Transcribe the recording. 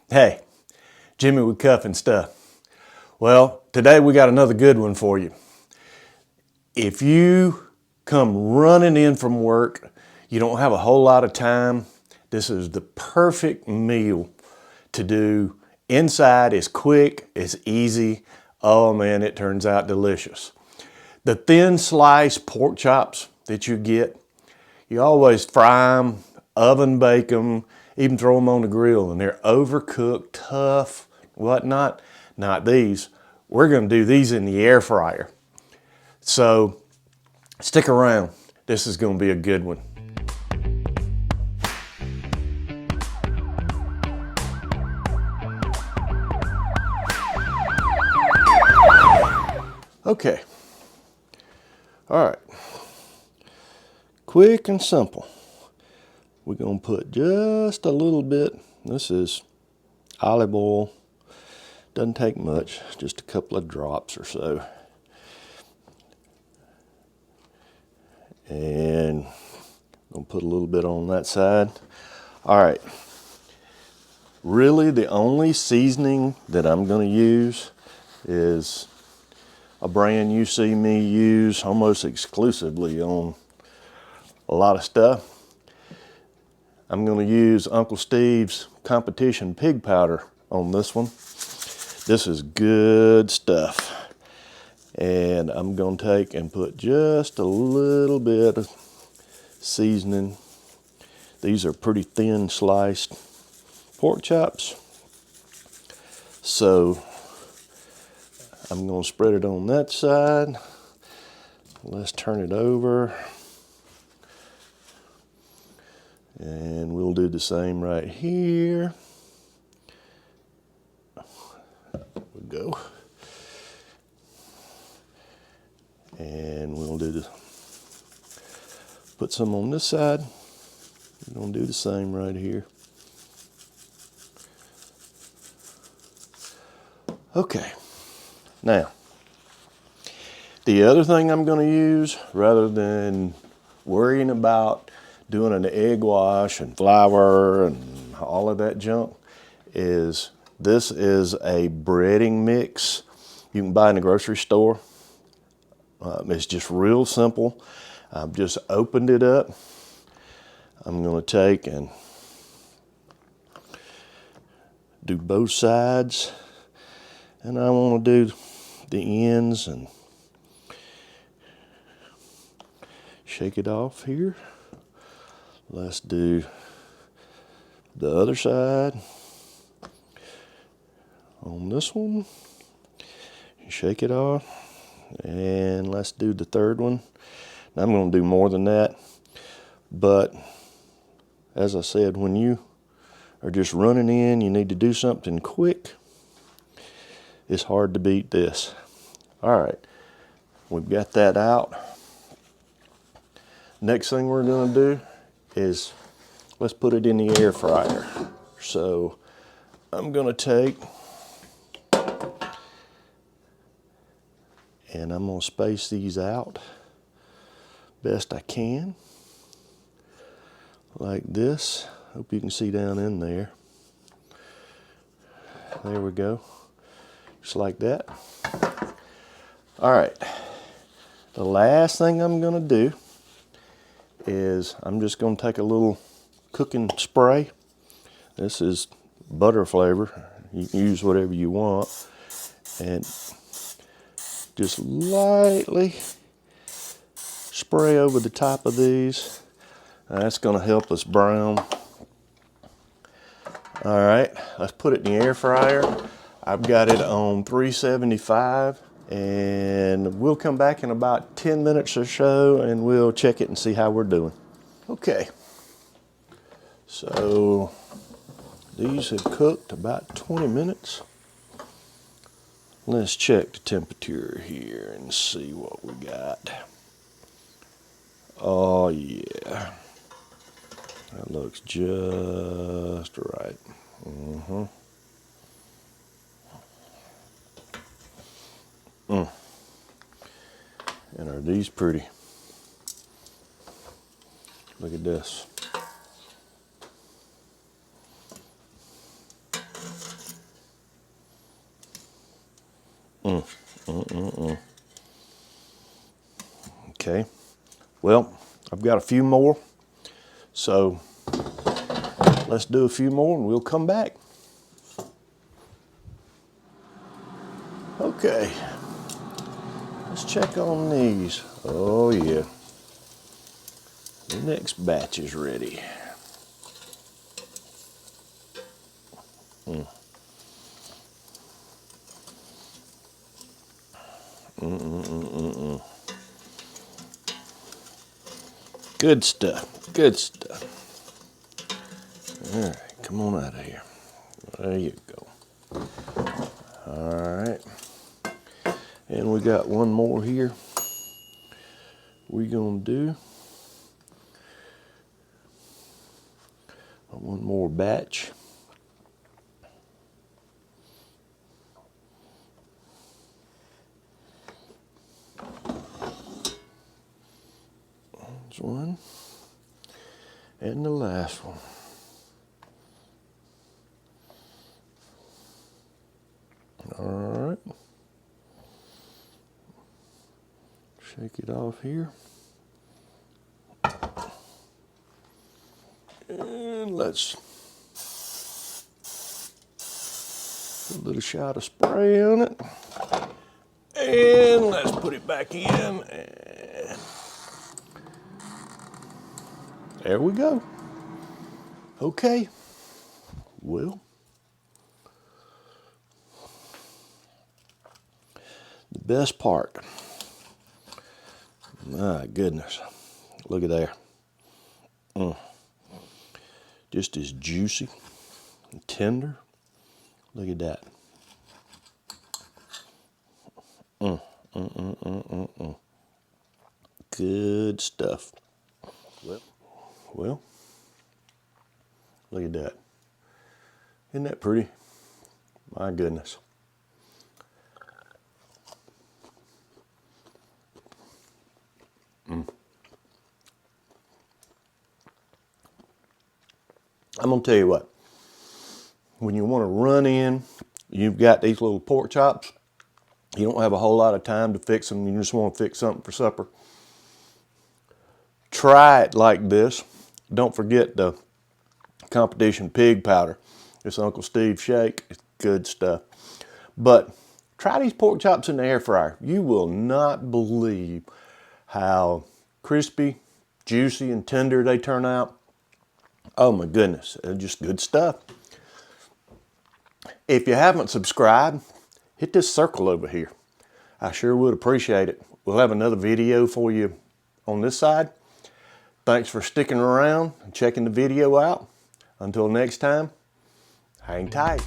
Hey, Jimmy with Cuff and Stuff. Well, today we got another good one for you. If you come running in from work, you don't have a whole lot of time, this is the perfect meal to do inside. It's quick, it's easy. Oh man, it turns out delicious. The thin sliced pork chops that you get, you always fry them, oven bake them, even throw them on the grill, and they're overcooked, tough, whatnot. Not these. We're going to do these in the air fryer. So stick around. This is going to be a good one. Okay. All right. Quick and simple. We're going to put just a little bit. This is olive oil. Doesn't take much, just a couple of drops or so. And I'm going to put a little bit on that side. All right. Really, the only seasoning that I'm going to use is a brand you see me use almost exclusively on a lot of stuff. I'm going to use Uncle Steve's competition pig powder on this one. This is good stuff. And I'm going to take and put just a little bit of seasoning. These are pretty thin sliced pork chops. So I'm going to spread it on that side. Let's turn it over. And we'll do the same right here. There we go. And we'll do put some on this side. We're going to do the same right here. Okay. Now, the other thing I'm going to use, rather than worrying about doing an egg wash and flour and all of that junk, is this is a breading mix you can buy in the grocery store. It's just real simple. I've just opened it up. I'm going to take and do both sides, and I want to do the ends and shake it off here. Let's do the other side on this one. Shake it off. And let's do the third one. Now, I'm going to do more than that. But as I said, when you are just running in, you need to do something quick. It's hard to beat this. All right. We've got that out. Next thing we're going to do is let's put it in the air fryer. So I'm going to take and I'm going to space these out best I can, like this. Hope you can see down in there. There we go, just like that. All right, the last thing I'm going to do is I'm just going to take a little cooking spray. This is butter flavor. You can use whatever you want. And just lightly spray over the top of these. That's going to help us brown. All right, let's put it in the air fryer. I've got it on 375, and we'll come back in about 10 minutes or so and we'll check it and see how we're doing. Okay, so these have cooked about 20 minutes. Let's check the temperature here and see what we got. Oh yeah, that looks just right. And are these pretty? Look at this. Okay, well, I've got a few more, so let's do a few more and we'll come back. Okay, let's check on these. Oh yeah, the next batch is ready. Good stuff, good stuff. All right, come on out of here. There you go. All right, and we got one more here. We're gonna do one more batch. There's one, and the last one. All right, shake it off here. And let's put a little shot of spray on it. And let's put it back in. And there we go. Okay, well, the best part. My goodness, look at there. Just as juicy and tender. Look at that. Good stuff. Well, look at that. Isn't that pretty? My goodness. I'm gonna tell you what, when you want to run in, you've got these little pork chops, you don't have a whole lot of time to fix them, you just want to fix something for supper. Try it like this. Don't forget the competition pig powder. It's Uncle Steve's Shake. It's good stuff. But try these pork chops in the air fryer. You will not believe how crispy, juicy, and tender they turn out. Oh my goodness, they're just good stuff. If you haven't subscribed, hit this circle over here. I sure would appreciate it. We'll have another video for you on this side. Thanks for sticking around and checking the video out. Until next time, hang tight.